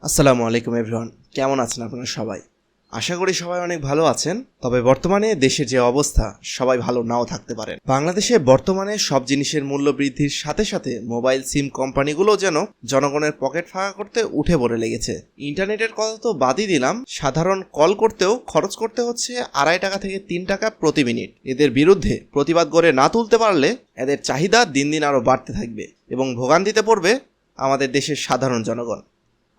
আসসালামু আলাইকুম এভরিওয়ান, কেমন আছেন আপনারা সবাই? আশা করি সবাই অনেক ভালো আছেন। তবে বর্তমানে দেশের যে অবস্থা, সবাই ভালো নাও থাকতে পারেন। বাংলাদেশে বর্তমানে সব জিনিসের মূল্য বৃদ্ধির সাথে সাথে মোবাইল সিম কোম্পানিগুলো যেন জনগণের পকেট ফাঁকা করতে উঠে পড়ে লেগেছে। ইন্টারনেটের কথা তো বাদই দিলাম, সাধারণ কল করতেও খরচ করতে হচ্ছে 2.5 টাকা থেকে 3 টাকা প্রতি মিনিট। এদের বিরুদ্ধে প্রতিবাদ গড়ে না তুলতে পারলে এদের চাহিদা দিন দিন আরও বাড়তে থাকবে এবং ভোগান্তিতে পড়বে আমাদের দেশের সাধারণ জনগণ।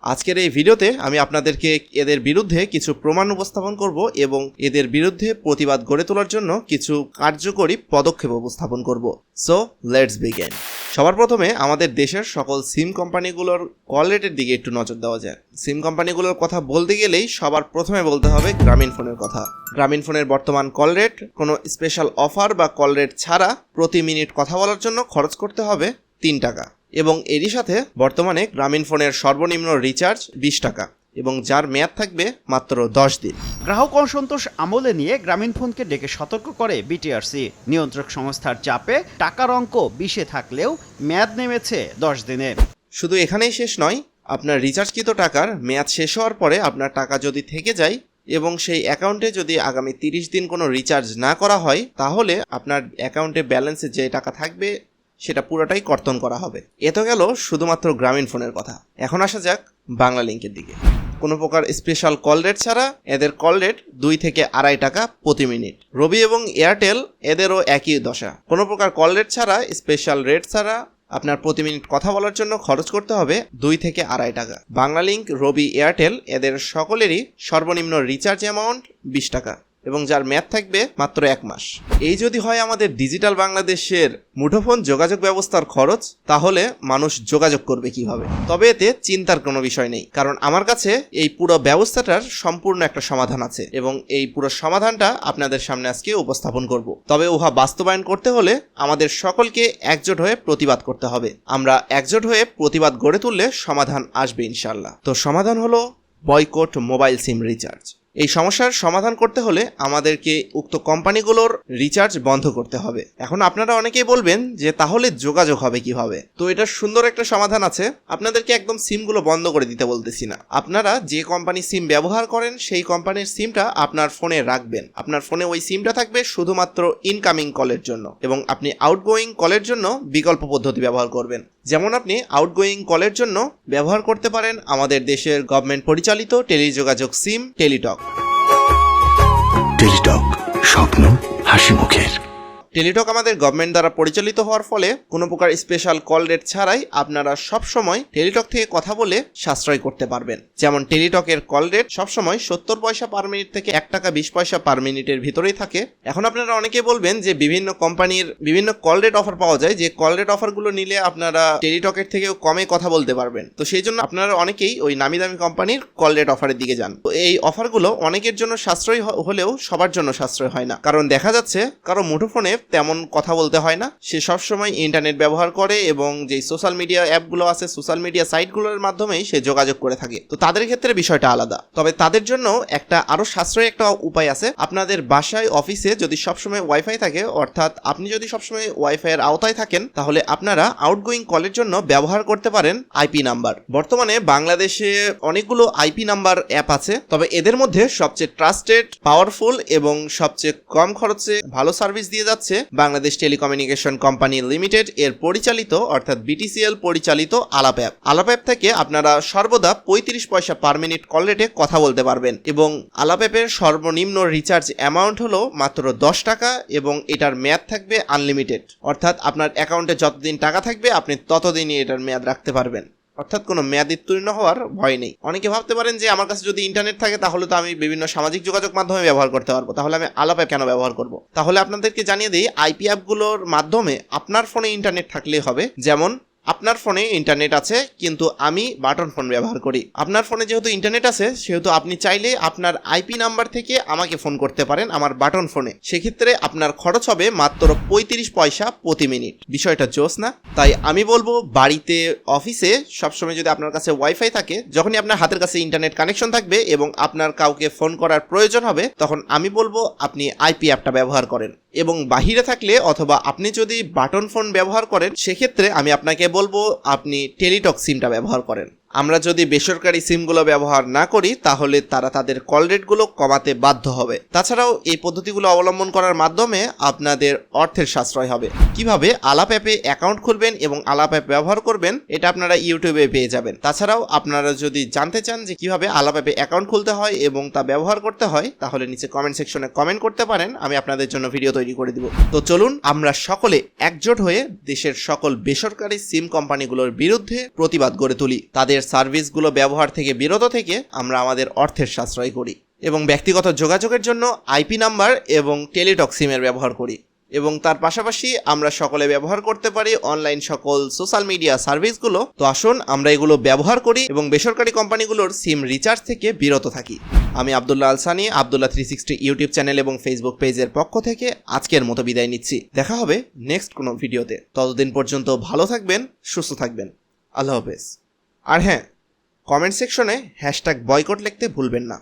আজকের এই ভিডিওতে আমি আপনাদেরকে এদের বিরুদ্ধে কিছু প্রমাণ উপস্থাপন করব এবং এদের বিরুদ্ধে প্রতিবাদ গড়ে তোলার জন্য কিছু কার্যকরী পদক্ষেপ উপস্থাপন করব। So let's begin. সবার প্রথমে আমাদের দেশের সকল সিম কোম্পানিগুলোর কল রেটের দিকে একটু নজর দেওয়া যায়। সিম কোম্পানিগুলোর কথা বলতে গেলেই সবার প্রথমে বলতে হবে গ্রামীণ ফোনের কথা। গ্রামীণ ফোনের বর্তমান কল রেট কোনো স্পেশাল অফার বা কল রেট ছাড়া প্রতি মিনিট কথা বলার জন্য খরচ করতে হবে 3 টাকা এবং এরই সাথে বর্তমানে গ্রামীণ ফোনের সর্বনিম্ন রিচার্জ 20 টাকা এবং যার মেয়াদ থাকবে মাত্র 10 দিন। গ্রাহক অসন্তোষ আমলে নিয়ে গ্রামীণ ফোনকে ডেকে সতর্ক করে বিটিআরসি। নিয়ন্ত্রক সংস্থার চাপে টাকার অঙ্ক 20-এ থাকলেও মেয়াদ নেমেছে 10 দিনে। শুধু এখানেই শেষ নয়, আপনার রিচার্জকৃত টাকার মেয়াদ শেষ হওয়ার পরে আপনার টাকা যদি থেকে যায় এবং সেই অ্যাকাউন্টে যদি আগামী 30 দিন কোনো রিচার্জ না করা হয়, তাহলে আপনার অ্যাকাউন্টে ব্যালেন্সে যে টাকা থাকবে সেটা পুরোটাই কর্তন করা হবে। এ তো গেল শুধুমাত্র গ্রামীণ ফোনের কথা। এখন আসা যাক বাংলা লিংকের দিকে। কোনো প্রকার স্পেশাল কল রেট ছাড়া এদের কল রেট 2 থেকে 2.5 টাকা প্রতি মিনিট। রবি এবং এয়ারটেল এদেরও একই দশা। কোনো প্রকার কল রেট ছাড়া, স্পেশাল রেট ছাড়া আপনার প্রতি মিনিট কথা বলার জন্য খরচ করতে হবে 2 থেকে 2.5 টাকা। বাংলা লিংক, রবি, এয়ারটেল এদের সকলেরই সর্বনিম্ন রিচার্জ অ্যামাউন্ট 20 টাকা এবং যার মেয়াদ থাকবে মাত্র 1 মাস। এই যদি হয় আমাদের ডিজিটাল বাংলাদেশের মুঠোফোন যোগাযোগ ব্যবস্থার খরচ, তাহলে মানুষ যোগাযোগ করবে কিভাবে? তবে এতে চিন্তার কোনো বিষয় নেই, কারণ আমার কাছে এই পুরো ব্যবস্থাটার সম্পূর্ণ একটা সমাধান আছে এবং এই পুরো সমাধানটা আপনাদের সামনে আজকে উপস্থাপন করব। তবে উহা বাস্তবায়ন করতে হলে আমাদের সকলকে একজোট হয়ে প্রতিবাদ করতে হবে। আমরা একজোট হয়ে প্রতিবাদ গড়ে তুললে সমাধান আসবে ইনশাল্লাহ। তো সমাধান হলো বয়কট মোবাইল সিম রিচার্জ। এই সমস্যার সমাধান করতে হলে আমাদেরকে উক্ত কোম্পানিগুলোর রিচার্জ বন্ধ করতে হবে। এখন আপনারা অনেকেই বলবেন যে তাহলে যোগাযোগ হবে কিভাবে? তো এটার সুন্দর একটা সমাধান আছে। আপনাদেরকে একদম সিমগুলো বন্ধ করে দিতে বলতেছি না। আপনারা যে কোম্পানি সিম ব্যবহার করেন সেই কোম্পানির সিমটা আপনার ফোনে রাখবেন। আপনার ফোনে ওই সিমটা থাকবে শুধুমাত্র ইনকামিং কলের জন্য এবং আপনি আউটগোয়িং কলের জন্য বিকল্প পদ্ধতি ব্যবহার করবেন। যেমন আপনি আউটগোয়িং কলের জন্য ব্যবহার করতে পারেন আমাদের দেশের গভর্নমেন্ট পরিচালিত টেলিযোগাযোগ সিম টেলিটক। টেলিটক, স্বপ্ন হাসি মুখের। টেলিটক আমাদের গভর্নমেন্ট দ্বারা পরিচালিত হওয়ার ফলে কোনো প্রকার স্পেশাল কল রেট ছাড়াই আপনারা সবসময় টেলিটক থেকে কথা বলে সাশ্রয় করতে পারবেন। যেমন টেলিটকের কল রেট সবসময় 70 পয়সা পার মিনিট থেকে 1 টাকা 20 পয়সা পার মিনিটের ভিতরেই থাকে। এখন আপনারা অনেকে বলবেন যে বিভিন্ন কোম্পানির বিভিন্ন কল রেট অফার পাওয়া যায়, যে কল রেট অফারগুলো নিলে আপনারা টেলিটকের থেকেও কমে কথা বলতে পারবেন। তো সেই জন্য আপনারা অনেকেই ওই নামি দামি কোম্পানির কল রেট অফারের দিকে যান। তো এই অফারগুলো অনেকের জন্য সাশ্রয়ী হলেও সবার জন্য সাশ্রয় হয় না, কারণ দেখা যাচ্ছে কারো মুঠোফোনে তেমন কথা বলতে হয় না, সে সবসময় ইন্টারনেট ব্যবহার করে এবং যে সোশ্যাল মিডিয়া অ্যাপগুলো আছে, সোশ্যাল মিডিয়া সাইটগুলোর মাধ্যমেই সে যোগাযোগ করে থাকে। তো তাদের ক্ষেত্রে বিষয়টা আলাদা। তবে তাদের জন্য একটা আরো সাশ্রয়ী একটা উপায় আছে। আপনাদের বাসায়, অফিসে যদি সবসময় ওয়াইফাই থাকে, অর্থাৎ আপনি যদি সবসময় ওয়াইফাই এর আওতায় থাকেন, তাহলে আপনারা আউটগোয়িং কলের জন্য ব্যবহার করতে পারেন আইপি নাম্বার। বর্তমানে বাংলাদেশে অনেকগুলো আইপি নাম্বার অ্যাপ আছে, তবে এদের মধ্যে সবচেয়ে ট্রাস্টেড, পাওয়ারফুল এবং সবচেয়ে কম খরচে ভালো সার্ভিস দিয়ে যাচ্ছে বাংলাদেশ টেলিকমিউনিকেশন কোম্পানি লিমিটেড এর পরিচালিত, অর্থাৎ বিটিসিএল পরিচালিত আলাপ অ্যাপ। আলাপ অ্যাপ থেকে আপনারা সর্বদা 35 পয়সা পার মিনিট কল রেটে কথা বলতে পারবেন এবং আলাপ অ্যাপের সর্বনিম্ন রিচার্জ অ্যামাউন্ট হলো মাত্র 10 টাকা এবং এটার মেয়াদ থাকবে আনলিমিটেড, অর্থাৎ আপনার অ্যাকাউন্টে যতদিন টাকা থাকবে আপনি ততদিনই এটার মেয়াদ রাখতে পারবেন, অর্থাৎ কোনো মেয়াদ উত্তীর্ণ হওয়ার ভয় নেই। অনেকে ভাবতে পারেন যে আমার কাছে যদি ইন্টারনেট থাকে তাহলে তো আমি বিভিন্ন সামাজিক যোগাযোগ মাধ্যমে ব্যবহার করতে পারবো, তাহলে আমি আলাপ অ্যাপ কেন ব্যবহার করব? তাহলে আপনাদেরকে জানিয়ে দিই, আইপি অ্যাপগুলোর মাধ্যমে আপনার ফোনে ইন্টারনেট থাকলেই হবে। যেমন আপনার ফোনে ইন্টারনেট আছে কিন্তু আমি বাটন ফোন ব্যবহার করি। আপনার ফোনে যেহেতু ইন্টারনেট আছে সেহেতু আপনি চাইলে আপনার আইপি নাম্বার থেকে আমাকে ফোন করতে পারেন আমার বাটন ফোনে। সেক্ষেত্রে আপনার খরচ হবে মাত্র 35 পয়সা প্রতি মিনিট। বিষয়টা জোস না? তাই আমি বলবো বাড়িতে, অফিসে সবসময় যদি আপনার কাছে ওয়াইফাই থাকে, যখনই আপনার হাতের কাছে ইন্টারনেট কানেকশন থাকবে এবং আপনার কাউকে ফোন করার প্রয়োজন হবে, তখন আমি বলবো আপনি আইপি অ্যাপটা ব্যবহার করেন। এবং বাহিরে থাকলে অথবা আপনি যদি বাটন ফোন ব্যবহার করেন, সেক্ষেত্রে আমি আপনাকে বলবো আপনি টেলিটক সিমটা ব্যবহার করেন। আমরা যদি বেসরকারি সিমগুলো ব্যবহার না করি তাহলে তারা তাদের কল রেটগুলো কমাতে বাধ্য হবে। তাছাড়াও এই পদ্ধতিগুলো অবলম্বন করার মাধ্যমে আপনাদের অর্থের সাশ্রয় হবে। কিভাবে আলাপ অ্যাপে অ্যাকাউন্ট খুলবেন এবং আলাপ অ্যাপ ব্যবহার করবেন এটা আপনারা ইউটিউবে পেয়ে যাবেন। তাছাড়াও আপনারা যদি জানতে চান যে কিভাবে আলাপ অ্যাপে অ্যাকাউন্ট খুলতে হয় এবং তা ব্যবহার করতে হয় তাহলে নিচে কমেন্ট সেকশনে কমেন্ট করতে পারেন, আমি আপনাদের জন্য ভিডিও তৈরি করে দিব। তো চলুন আমরা সকলে একজোট হয়ে দেশের সকল বেসরকারি সিম কোম্পানিগুলোর বিরুদ্ধে প্রতিবাদ গড়ে তুলি। তাদের সার্ভিসগুলো ব্যবহার থেকে বিরত থেকে আমরা আমাদের অর্থের সাশ্রয় করি এবং ব্যক্তিগত যোগাযোগের জন্য আইপি নাম্বার এবং টেলিটক সিমের ব্যবহার করি এবং তার পাশাপাশি আমরা সকলে ব্যবহার করতে পারি অনলাইন সকল সোশ্যাল মিডিয়া সার্ভিসগুলো। তো আসুন আমরা এগুলো ব্যবহার করি এবং বেসরকারি কোম্পানিগুলোর সিম রিচার্জ থেকে বিরত থাকি। আমি আব্দুল্লাহ আল সানি, আব্দুল্লাহ 360 ইউটিউব চ্যানেল এবং ফেসবুক পেজের পক্ষ থেকে আজকের মতো বিদায় নিচ্ছি। দেখা হবে নেক্সট কোনো ভিডিওতে। ততদিন পর্যন্ত ভালো থাকবেন, সুস্থ থাকবেন। আল্লাহ হাফেজ। আর হ্যাঁ, কমেন্ট সেকশনে #বয়কট লিখতে ভুলবেন না।